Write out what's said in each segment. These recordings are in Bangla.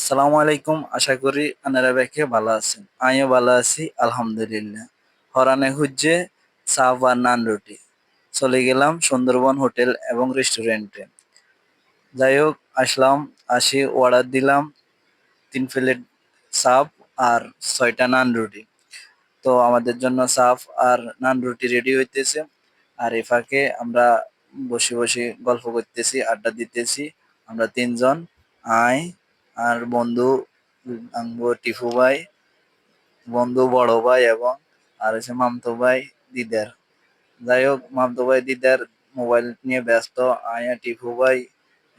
আসসালামু আলাইকুম। আশা করি আনারা ব্যাকে ভালো আছেন। আমিও ভালো আছি আলহামদুলিল্লাহ। হরানে হুজ্জে চা বা নান রুটি। চলে গেলাম সুন্দরবন হোটেল এবং রেস্টুরেন্টে। যাই হোক আসলাম, অর্ডার দিলাম ৩ প্লেট সাপ আর ৬টা নান রুটি। তো আমাদের জন্য সাপ আর নান রুটি রেডি হইতেছে। আর এ ফাঁকে আমরা বসে বসে গল্প করতেছি, আড্ডা দিতেছি। আমরা ৩ জন, আই আর বন্ধু আঙ্গো টিফু ভাই, বন্ধু বড় ভাই এবং আর হচ্ছে মামতো ভাই দিদার। যাই হোক মামতো ভাই দিদার মোবাইল নিয়ে ব্যস্ত, আয়া টিফু ভাই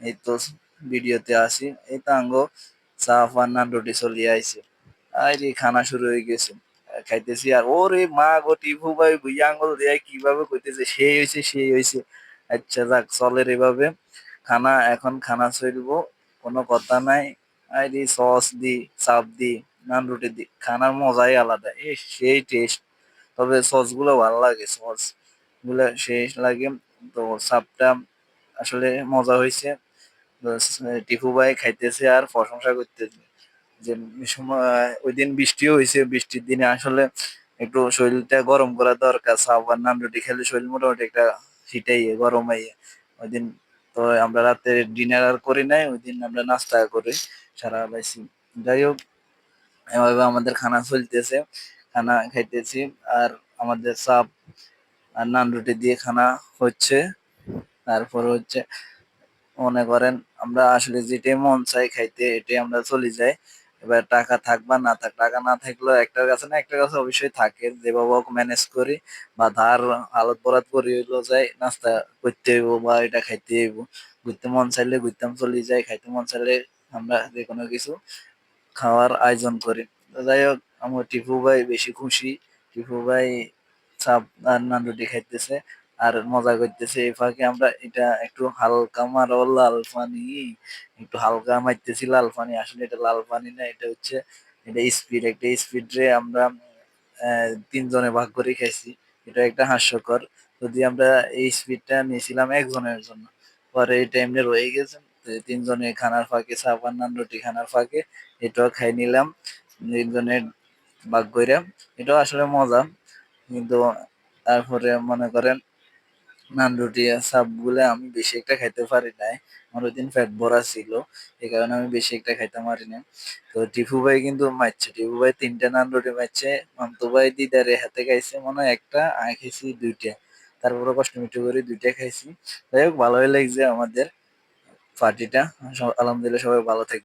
এই তো ভিডিওতে আসি। এই তো আঙ্গো চা ফান নান রুটি চলিয়ে আইছে। আর এই খানা শুরু হয়ে গেছে। খাইতেছি আর ওরে মা গো টিফু ভাই ভুইয়া আঙ্গুল দিয়ে কিভাবে কইতেছে সেই হইছে সেই হইছে। আচ্ছা যাক চলের এভাবে। এখন খানা চলবো, কোনো কথা নাই। আরে সস দি, চাপ দি, নান রুটি দি, খানার মজাই আলাদা। সেই টেস্ট। তবে সস গুলো ভালো লাগে, সস গুলো শেষ লাগে। তো চাপটা আসলে মজা হয়েছে। তো টিপু ভাই খাইতেছে আর প্রশংসা করতেছে যে সময় ওইদিন বৃষ্টিও হয়েছে, বৃষ্টির দিনে আসলে একটু শরীরটা গরম করা দরকার। চাপ আর নান রুটি খেলে শরীর মোটামুটি একটা হিটাই গরমাই ওইদিন। তো আমরা রাতে ডিনার আর করি নাই, ওইদিন আমরা নাস্তা করে সারা পাইছি। যাই হোক এভাবে আমাদের খানা চলতেছে, খানা খাইতেছি। আর আমাদের চাপ আর নান রুটি দিয়ে খানা হচ্ছে। তারপর হচ্ছে মনে করেন আমরা আসলে যেটাই মন চাই খাইতে এটাই আমরা চলে যাই। এবার টাকা থাক বা না থাক, টাকা না থাকলেও একটার কাছে না একটা কাছে অবশ্যই থাকে, যেভাবে হোক ম্যানেজ করি বা ধার হালত বরাত করি হইলো যাই, নাস্তা করতে হইব বা এটা খাইতে হইব। ঘুরতে মন চাইলে ঘুরতাম চলে যাই, খাইতে মন চাইলে আমরা যে কোনো কিছু খাওয়ার আয়োজন করি। তো যাই হোক আমার টিপু ভাই বেশি খুশি। টিপু ভাই চাপ আর নান রুটি খাইতেছে আর মজা করতেছে। এই ফাঁকে আমরা এটা একটু হালকা মারো লাল পানি, একটু হালকা মারতেছি লাল পানি। আসলে এটা লাল পানি না, এটা হচ্ছে এটা স্পিড, একটা স্পিড রে আমরা ৩ জনে ভাগ করে খাইছি। এটা একটা হাস্যকর। যদি আমরা এই স্পিডটা নিয়েছিলাম একজনের জন্য, পরে এই টাইমটা রয়ে গেছে। তো ৩ জনে খানার ফাঁকে চা পান নান রুটি খানার ফাঁকে এটাও খাই নিলাম ৩ জনের ভাগ কইরা। এটাও আসলে মজা। কিন্তু তারপরে মনে করেন নান রুটি আর চাপ গুলা আমি বেশি একটা খাইতে পারি নাই। আমার ওইদিন পেট ভরা ছিল। এই কারণে আমি বেশি একটা খাইতে পারি নাই। তো টিপু ভাই কিন্তু মারছে। টিপু ভাই ৩ টা নান রুটি মারছে। মামতো ভাই দিদারে হাতে খাইছে মনে হয় ১ টা, আমি খাইছি ২ টা। তারপরে কষ্ট মষ্ট করে ২ টা খাইছি। যাই হোক ভালোই লাগছে আমাদের পার্টিটা। আলহামদুলিল্লাহ সবাই ভালো থাকবে।